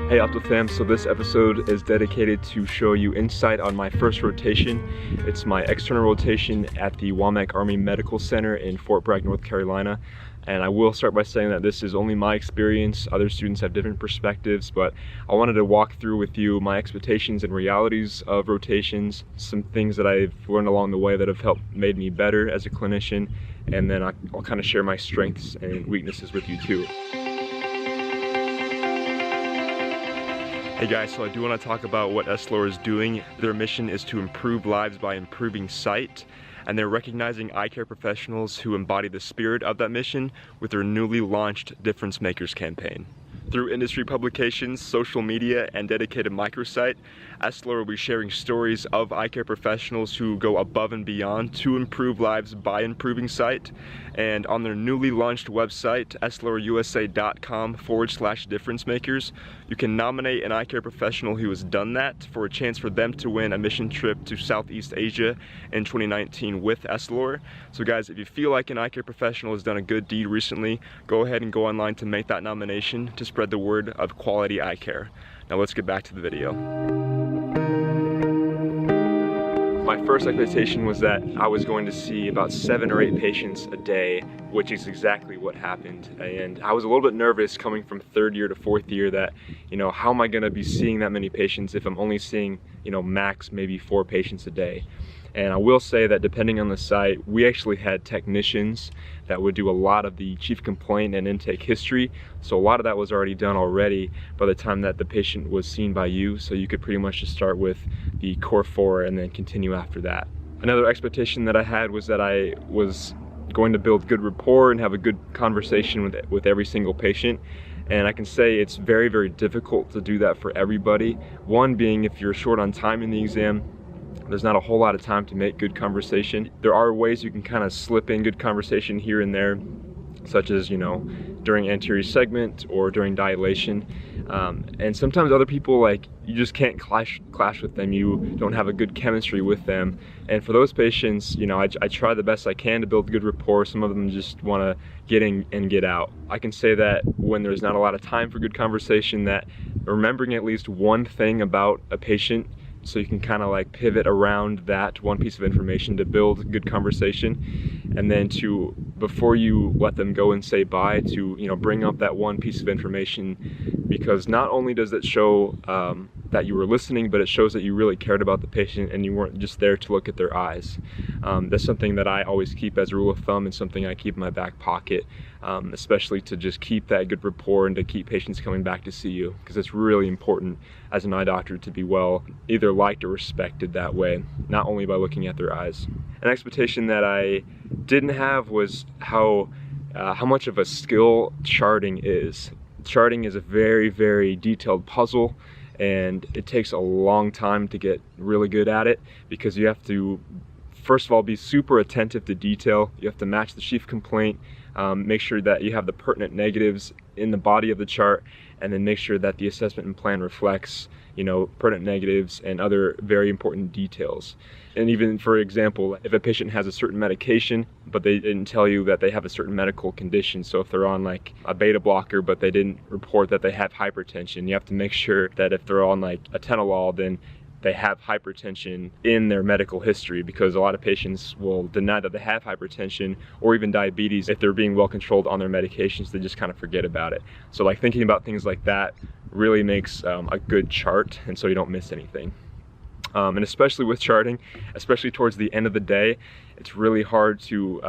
Hey OptoFam, so this episode is dedicated to show you insight on my first rotation. It's my external rotation at the WAKEUP Army Medical Center in Fort Bragg, North Carolina. And I will start by saying that this is only my experience. Other students have different perspectives, but I wanted to walk through with you my expectations and realities of rotations, some things that I've learned along the way that have helped made me better as a clinician, and then I'll kind of share my strengths and weaknesses with you too. Hey guys, so I do want to talk about what ESLOR is doing. Their mission is to improve lives by improving sight, and they're recognizing eye care professionals who embody the spirit of that mission with their newly launched Difference Makers campaign. Through industry publications, social media, and dedicated microsite, ESLOR will be sharing stories of eye care professionals who go above and beyond to improve lives by improving sight. And on their newly launched website, eslorusa.com/differencemakers, you can nominate an eye care professional who has done that for a chance for them to win a mission trip to Southeast Asia in 2019 with ESLOR. So guys, if you feel like an eye care professional has done a good deed recently, go ahead and go online to make that nomination to spread the word of quality eye care. Now let's get back to the video. My first expectation was that I was going to see about 7 or 8 patients a day, which is exactly what happened. And I was a little bit nervous coming from 3rd year to 4th year that, how am I going to be seeing that many patients if I'm only seeing, max maybe 4 patients a day. And I will say that depending on the site, we actually had technicians that would do a lot of the chief complaint and intake history. So a lot of that was already done already by the time that the patient was seen by you. So you could pretty much just start with the core 4 and then continue after that. Another expectation that I had was that I was going to build good rapport and have a good conversation with every single patient. And I can say it's very, very difficult to do that for everybody. One being if you're short on time in the exam, there's not a whole lot of time to make good conversation. There are ways you can kind of slip in good conversation here and there, such as, during anterior segment or during dilation. And sometimes other people, you just can't clash with them. You don't have a good chemistry with them. And for those patients, I try the best I can to build good rapport. Some of them just want to get in and get out. I can say that when there's not a lot of time for good conversation, that remembering at least one thing about a patient, so you can kind of pivot around that one piece of information to build good conversation, and then before you let them go and say bye, to bring up that one piece of information, because not only does it show that you were listening, but it shows that you really cared about the patient and you weren't just there to look at their eyes. That's something that I always keep as a rule of thumb and something I keep in my back pocket, especially to just keep that good rapport and to keep patients coming back to see you, because it's really important as an eye doctor to be well either liked or respected that way, not only by looking at their eyes. An expectation that I didn't have was how much of a skill charting is. Charting is a very, very detailed puzzle, and it takes a long time to get really good at it, because you have to, first of all, be super attentive to detail. You have to match the chief complaint, make sure that you have the pertinent negatives in the body of the chart, and then make sure that the assessment and plan reflects, pertinent negatives and other very important details. And even, for example, if a patient has a certain medication, but they didn't tell you that they have a certain medical condition, so if they're on a beta blocker, but they didn't report that they have hypertension, you have to make sure that if they're on a atenolol, then they have hypertension in their medical history, because a lot of patients will deny that they have hypertension or even diabetes if they're being well controlled on their medications. They just kind of forget about it. So thinking about things like that really makes a good chart, and so you don't miss anything. And especially with charting, especially towards the end of the day, it's really hard to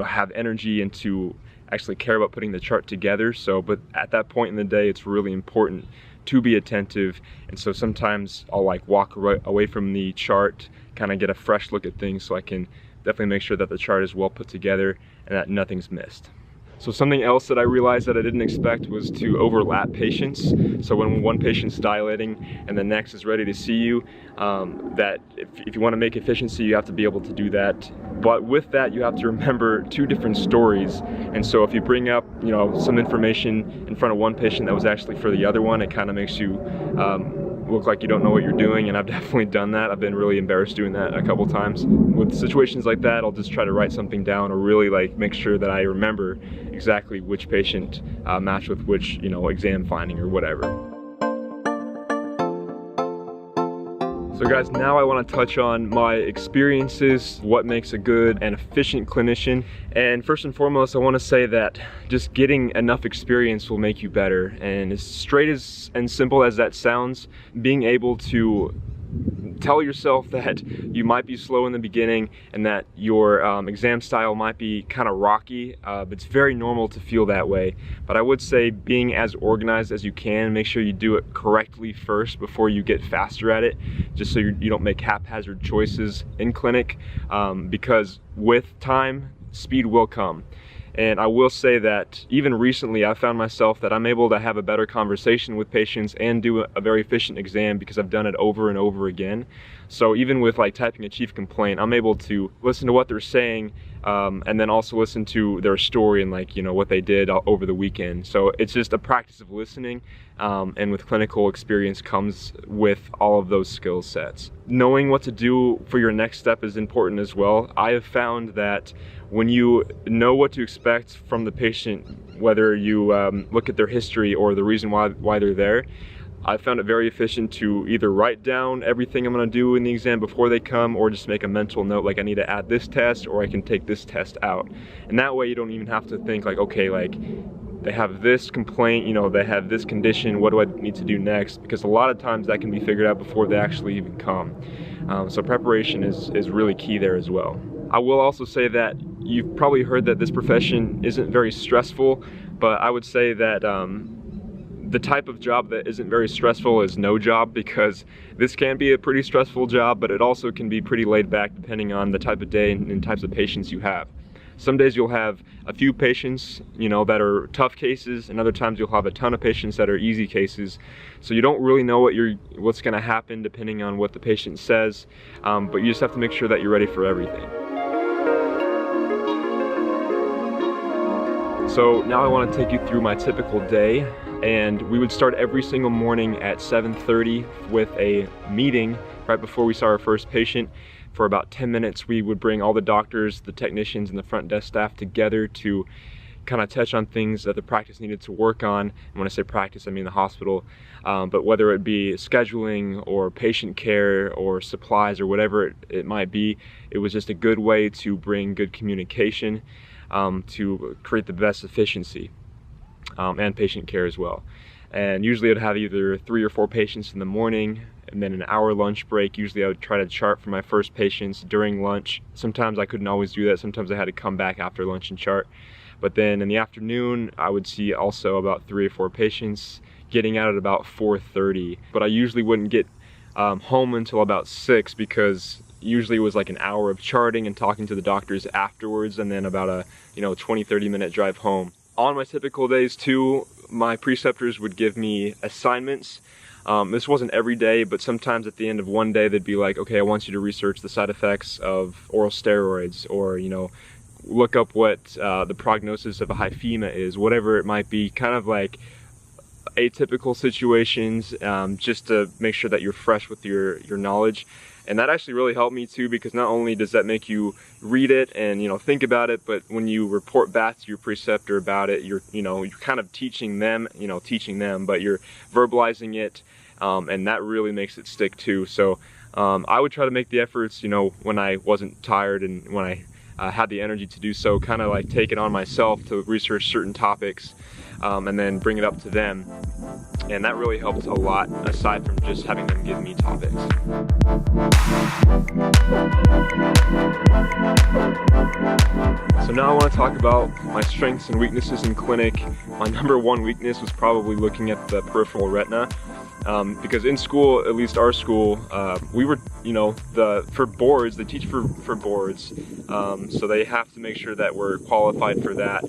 have energy and to actually care about putting the chart together. But at that point in the day, it's really important to be attentive, and so sometimes I'll walk away from the chart, kind of get a fresh look at things, so I can definitely make sure that the chart is well put together and that nothing's missed. So something else that I realized that I didn't expect was to overlap patients. So when one patient's dilating and the next is ready to see you, that if you want to make efficiency, you have to be able to do that. But with that, you have to remember 2 different stories. And so if you bring up, some information in front of one patient that was actually for the other one, it kind of makes you look like you don't know what you're doing, and I've definitely done that. I've been really embarrassed doing that a couple times. With situations like that, I'll just try to write something down, or really make sure that I remember exactly which patient matched with which exam finding or whatever. So guys, now I want to touch on my experiences, what makes a good and efficient clinician. And first and foremost, I want to say that just getting enough experience will make you better. And as straight as and simple as that sounds, being able to tell yourself that you might be slow in the beginning and that your exam style might be kind of rocky. It's very normal to feel that way. But I would say being as organized as you can, make sure you do it correctly first before you get faster at it, just so you don't make haphazard choices in clinic, because with time, speed will come. And I will say that even recently I found myself that I'm able to have a better conversation with patients and do a very efficient exam because I've done it over and over again. So even with like typing a chief complaint, I'm able to listen to what they're saying, and then also listen to their story and like, you know, what they did over the weekend. So it's just a practice of listening, and with clinical experience comes with all of those skill sets. Knowing what to do for your next step is important as well. I have found that when you know what to expect from the patient, whether you look at their history or the reason why they're there, I found it very efficient to either write down everything I'm going to do in the exam before they come, or just make a mental note like I need to add this test or I can take this test out. And that way you don't even have to think like, okay, like they have this complaint, you know, they have this condition, what do I need to do next? Because a lot of times that can be figured out before they actually even come. So preparation is really key there as well. I will also say that you've probably heard that this profession isn't very stressful, but I would say that the type of job that isn't very stressful is no job, because this can be a pretty stressful job, but it also can be pretty laid back depending on the type of day and types of patients you have. Some days you'll have a few patients, you know, that are tough cases, and other times you'll have a ton of patients that are easy cases. So you don't really know what's going to happen depending on what the patient says, but you just have to make sure that you're ready for everything. So now I want to take you through my typical day, and we would start every single morning at 7:30 with a meeting right before we saw our first patient. For about 10 minutes we would bring all the doctors, the technicians, and the front desk staff together to kind of touch on things that the practice needed to work on. And when I say practice, I mean the hospital, but whether it be scheduling or patient care or supplies or whatever it might be, it was just a good way to bring good communication, to create the best efficiency, and patient care as well. And usually I'd have either 3 or 4 patients in the morning, and then an hour lunch break. Usually I would try to chart for my first patients during lunch. Sometimes I couldn't always do that. Sometimes I had to come back after lunch and chart. But then in the afternoon, I would see also about 3 or 4 patients, getting out at about 4:30. But I usually wouldn't get home until about 6, because usually it was like an hour of charting and talking to the doctors afterwards, and then about a 20-30 minute drive home. On my typical days too, my preceptors would give me assignments. This wasn't every day, but sometimes at the end of one day they'd be like, okay, I want you to research the side effects of oral steroids, or look up what the prognosis of a hyphema is, whatever it might be, kind of like atypical situations, just to make sure that you're fresh with your knowledge. And that actually really helped me too, because not only does that make you read it and think about it, but when you report back to your preceptor about it, you're kind of teaching them, but you're verbalizing it, and that really makes it stick too. So I would try to make the efforts, when I wasn't tired and when I had the energy to do so, kind of like take it on myself to research certain topics, and then bring it up to them. And that really helped a lot, aside from just having them give me topics. So now I want to talk about my strengths and weaknesses in clinic. My number one weakness was probably looking at the peripheral retina. Because in school, at least our school, we were, for boards, they teach for boards, so they have to make sure that we're qualified for that.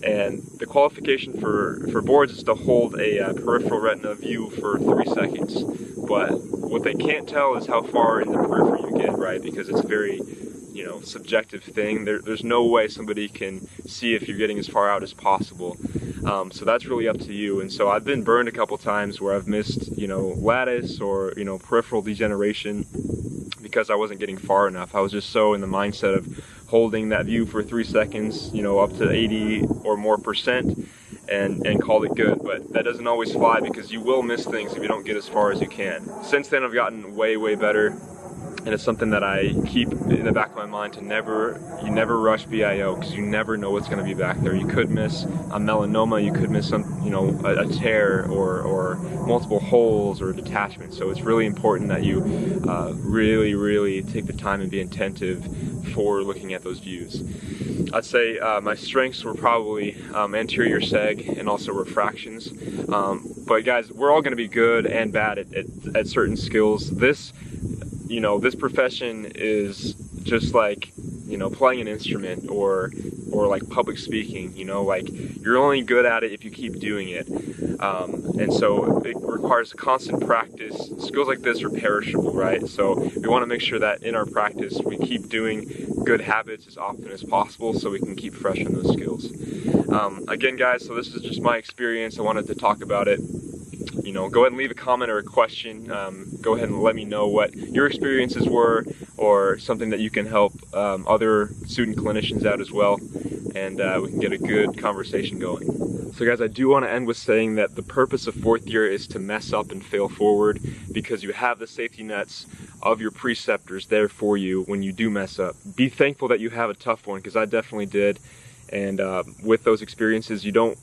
And the qualification for boards is to hold a peripheral retina view for 3 seconds. But what they can't tell is how far in the periphery you get, right? Because it's a very, subjective thing. There's no way somebody can see if you're getting as far out as possible. So that's really up to you. And so I've been burned a couple times where I've missed, lattice or, peripheral degeneration because I wasn't getting far enough. I was just so in the mindset of holding that view for 3 seconds, up to 80 or more %. and called it good, but that doesn't always fly because you will miss things if you don't get as far as you can. Since then I've gotten way better, and it's something that I keep in the back of my mind to you never rush BIO, because you never know what's going to be back there. You could miss a melanoma, you could miss some, a tear or multiple holes or detachment. So it's really important that you really take the time and be attentive for looking at those views. I'd say my strengths were probably anterior seg and also refractions. But guys, we're all going to be good and bad at certain skills. This profession is just like, playing an instrument or like public speaking, like you're only good at it if you keep doing it. And so it requires constant practice. Skills like this are perishable, right? So we want to make sure that in our practice we keep doing good habits as often as possible so we can keep fresh on those skills. Again, guys, so this is just my experience. I wanted to talk about it. Go ahead and leave a comment or a question. Go ahead and let me know what your experiences were, or something that you can help other student clinicians out as well, and we can get a good conversation going. So guys, I do want to end with saying that the purpose of fourth year is to mess up and fail forward, because you have the safety nets of your preceptors there for you when you do mess up. Be thankful that you have a tough one, because I definitely did, and with those experiences you don't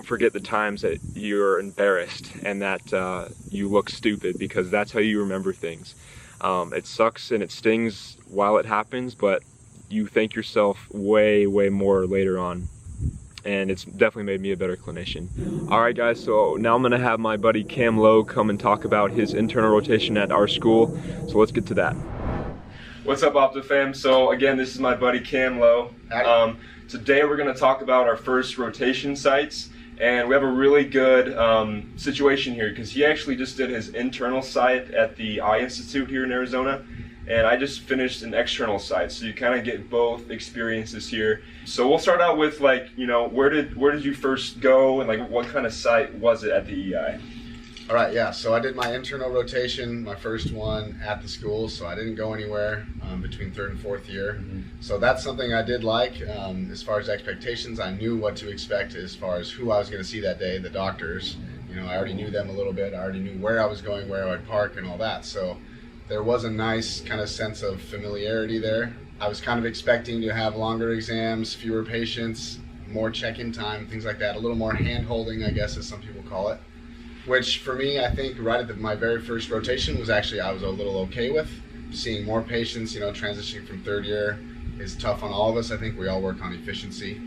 forget the times that you're embarrassed and that you look stupid, because that's how you remember things. It sucks and it stings while it happens, but you thank yourself way more later on. And it's definitely made me a better clinician. Alright guys, so now I'm going to have my buddy Cam Lowe come and talk about his internal rotation at our school. So let's get to that. What's up, OptoFam? So again, this is my buddy Cam Lowe. Today we're going to talk about our first rotation sites, and we have a really good situation here because he actually just did his internal site at the Eye Institute here in Arizona, and I just finished an external site, so you kind of get both experiences here. So we'll start out with, like, where did you first go, and like what kind of site was it at the EI? All right, yeah, so I did my internal rotation, my first one at the school, so I didn't go anywhere between third and fourth year. Mm-hmm. So that's something I did like. As far as expectations, I knew what to expect as far as who I was going to see that day, the doctors. I already knew them a little bit. I already knew where I was going, where I would park, and all that. So there was a nice kind of sense of familiarity there. I was kind of expecting to have longer exams, fewer patients, more check-in time, things like that, a little more hand-holding, I guess, as some people call it. Which for me, I think right at my very first rotation was actually, I was a little okay with. Seeing more patients, transitioning from third year is tough on all of us. I think we all work on efficiency,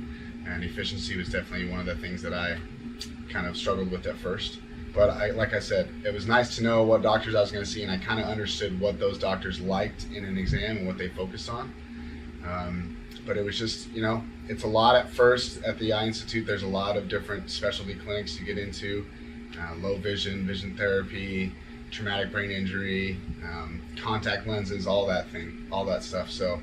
and efficiency was definitely one of the things that I kind of struggled with at first. But like I said, it was nice to know what doctors I was going to see, and I kind of understood what those doctors liked in an exam and what they focused on. But it was just, it's a lot at first at the Eye Institute. There's a lot of different specialty clinics you get into. Low vision, vision therapy, traumatic brain injury, contact lenses, all that stuff. So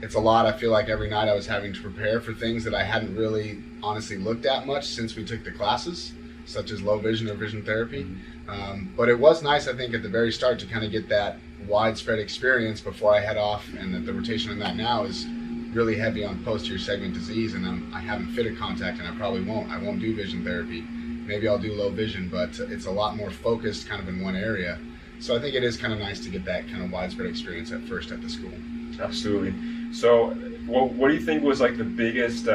it's a lot. I feel like every night I was having to prepare for things that I hadn't really honestly looked at much since we took the classes, such as low vision or vision therapy. But it was nice, I think, at the very start to kind of get that widespread experience before I head off, and that the rotation on that now is really heavy on posterior segment disease, and I haven't fitted contact, and I probably won't. I won't do vision therapy. Maybe I'll do low vision, but it's a lot more focused kind of in one area. So I think it is kind of nice to get that kind of widespread experience at first at the school. Absolutely. So what do you think was like the biggest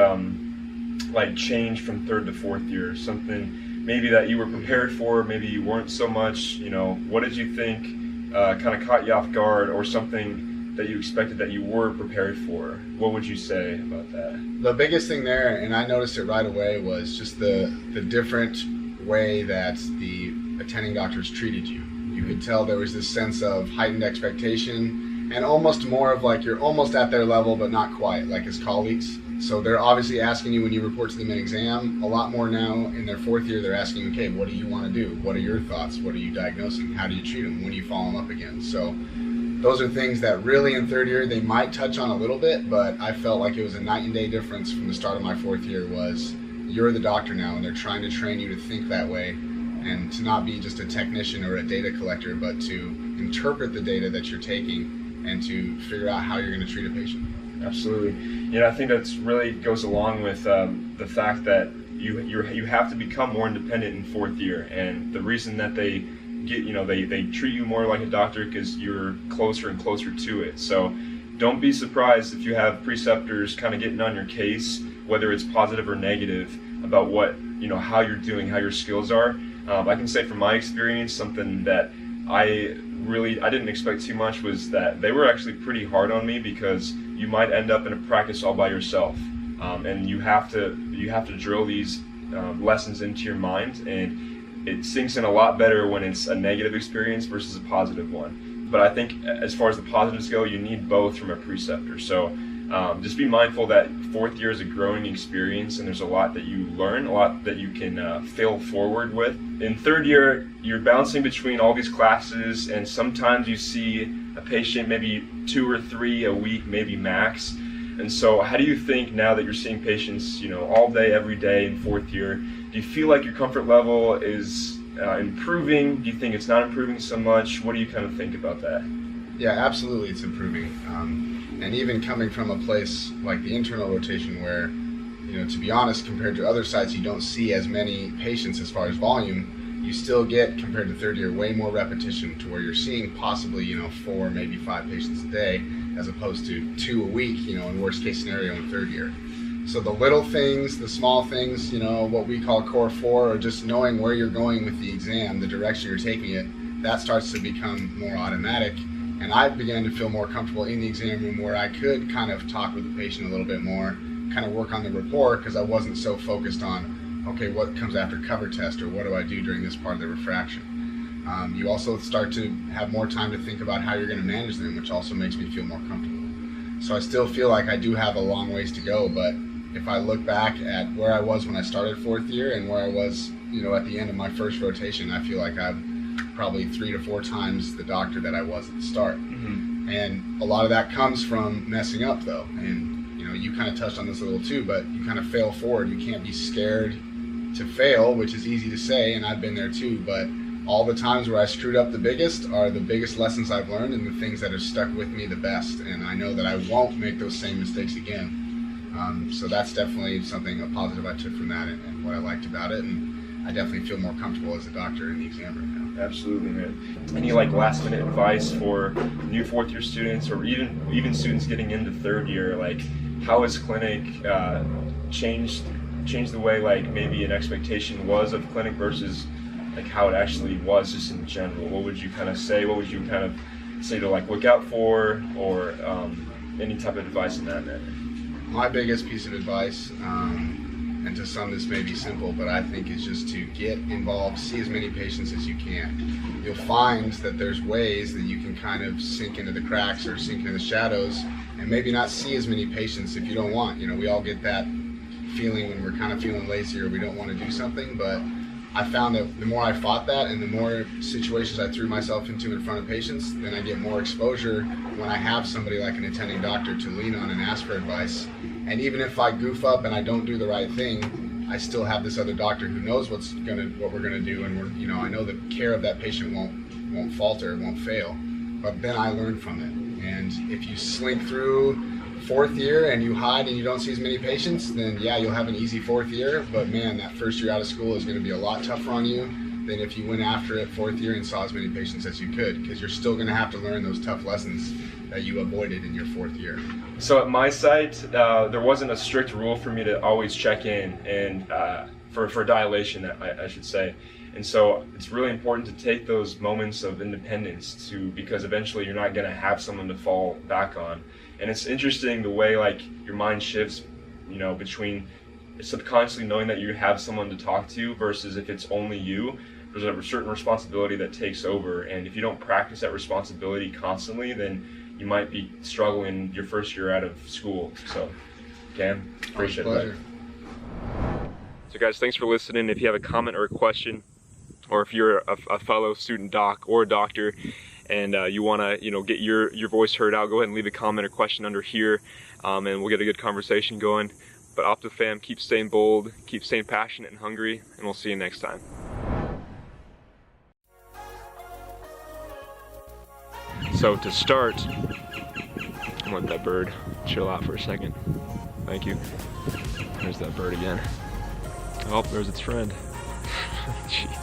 like change from third to fourth year? Something maybe that you were prepared for, maybe you weren't so much, what did you think kind of caught you off guard, or something that you expected that you were prepared for? What would you say about that? The biggest thing there, and I noticed it right away, was just the different way that the attending doctors treated you. You could tell there was this sense of heightened expectation, and almost more of like you're almost at their level but not quite, like as colleagues. So they're obviously asking you when you report to them in exam. A lot more now in their fourth year, they're asking you, okay, what do you want to do? What are your thoughts? What are you diagnosing? How do you treat them? When do you follow them up again? So those are things that really in third year they might touch on a little bit, but I felt like it was a night and day difference from the start of my fourth year. Was you're the doctor now, and they're trying to train you to think that way, and to not be just a technician or a data collector, but to interpret the data that you're taking and to figure out how you're going to treat a patient. Absolutely. I think that's really goes along with the fact that you have to become more independent in 4th year, and the reason that they get, they treat you more like a doctor because you're closer and closer to it. So don't be surprised if you have preceptors kind of getting on your case, whether it's positive or negative, about what, how you're doing, how your skills are. I can say from my experience, something that I didn't expect too much was that they were actually pretty hard on me, because you might end up in a practice all by yourself, and you have to drill these lessons into your mind, and it sinks in a lot better when it's a negative experience versus a positive one. But I think as far as the positives go, you need both from a preceptor. So just be mindful that 4th year is a growing experience, and there's a lot that you learn, a lot that you can fail forward with. In 3rd year, you're bouncing between all these classes, and sometimes you see a patient maybe 2 or 3 a week, maybe max. And so how do you think, now that you're seeing patients all day, every day in 4th year, do you feel like your comfort level is improving? Do you think it's not improving so much? What do you kind of think about that? Yeah, absolutely, it's improving. And even coming from a place like the internal rotation, where, to be honest, compared to other sites, you don't see as many patients as far as volume, you still get, compared to 3rd year, way more repetition, to where you're seeing possibly, 4, maybe 5 patients a day, as opposed to 2 a week, in worst case scenario in 3rd year. So the little things, the small things, what we call core 4, or just knowing where you're going with the exam, the direction you're taking it, that starts to become more automatic. And I began to feel more comfortable in the exam room, where I could kind of talk with the patient a little bit more, kind of work on the rapport, because I wasn't so focused on, okay, what comes after cover test, or what do I do during this part of the refraction. You also start to have more time to think about how you're going to manage them, which also makes me feel more comfortable. So I still feel like I do have a long ways to go, but if I look back at where I was when I started 4th year and where I was, at the end of my first rotation, I feel like I'm probably 3 to 4 times the doctor that I was at the start. Mm-hmm. And a lot of that comes from messing up, though. And you kind of touched on this a little too, but you kind of fail forward. You can't be scared to fail, which is easy to say, and I've been there too, but all the times where I screwed up the biggest are the biggest lessons I've learned, and the things that have stuck with me the best. And I know that I won't make those same mistakes again. So that's definitely something, a positive I took from that, and what I liked about it. And I definitely feel more comfortable as a doctor in the exam room now. Absolutely, man. Any last minute advice for new 4th year students, or even students getting into 3rd year? How has clinic changed the way maybe an expectation was of clinic versus how it actually was just in general? What would you kind of say? What would you kind of say to look out for, or any type of advice in that manner? My biggest piece of advice, and to some this may be simple, but I think is just to get involved, see as many patients as you can. You'll find that there's ways that you can kind of sink into the cracks or sink into the shadows, and maybe not see as many patients if you don't want. We all get that feeling when we're kind of feeling lazy or we don't want to do something, but I found that the more I fought that, and the more situations I threw myself into in front of patients, then I get more exposure when I have somebody like an attending doctor to lean on and ask for advice. And even if I goof up and I don't do the right thing, I still have this other doctor who knows what we're gonna do, and I know the care of that patient won't falter, won't fail. But then I learn from it. And if you slink through 4th year and you hide and you don't see as many patients, then yeah, you'll have an easy 4th year, but man, that first year out of school is going to be a lot tougher on you than if you went after it 4th year and saw as many patients as you could, because you're still going to have to learn those tough lessons that you avoided in your 4th year. So at my site, there wasn't a strict rule for me to always check in, and for dilation, I should say. And so it's really important to take those moments of independence because eventually you're not going to have someone to fall back on. And it's interesting the way your mind shifts, between subconsciously knowing that you have someone to talk to versus if it's only you. There's a certain responsibility that takes over, and if you don't practice that responsibility constantly, then you might be struggling your first year out of school. So, Cam, appreciate it. So guys, thanks for listening. If you have a comment or a question, or if you're a fellow student doc or a doctor, and you want to get your voice heard out, go ahead and leave a comment or question under here, and we'll get a good conversation going. But OptoFam, keep staying bold, keep staying passionate and hungry, and we'll see you next time. So to start, I'll let that bird chill out for a second. Thank you. There's that bird again. Oh, there's its friend. Jeez.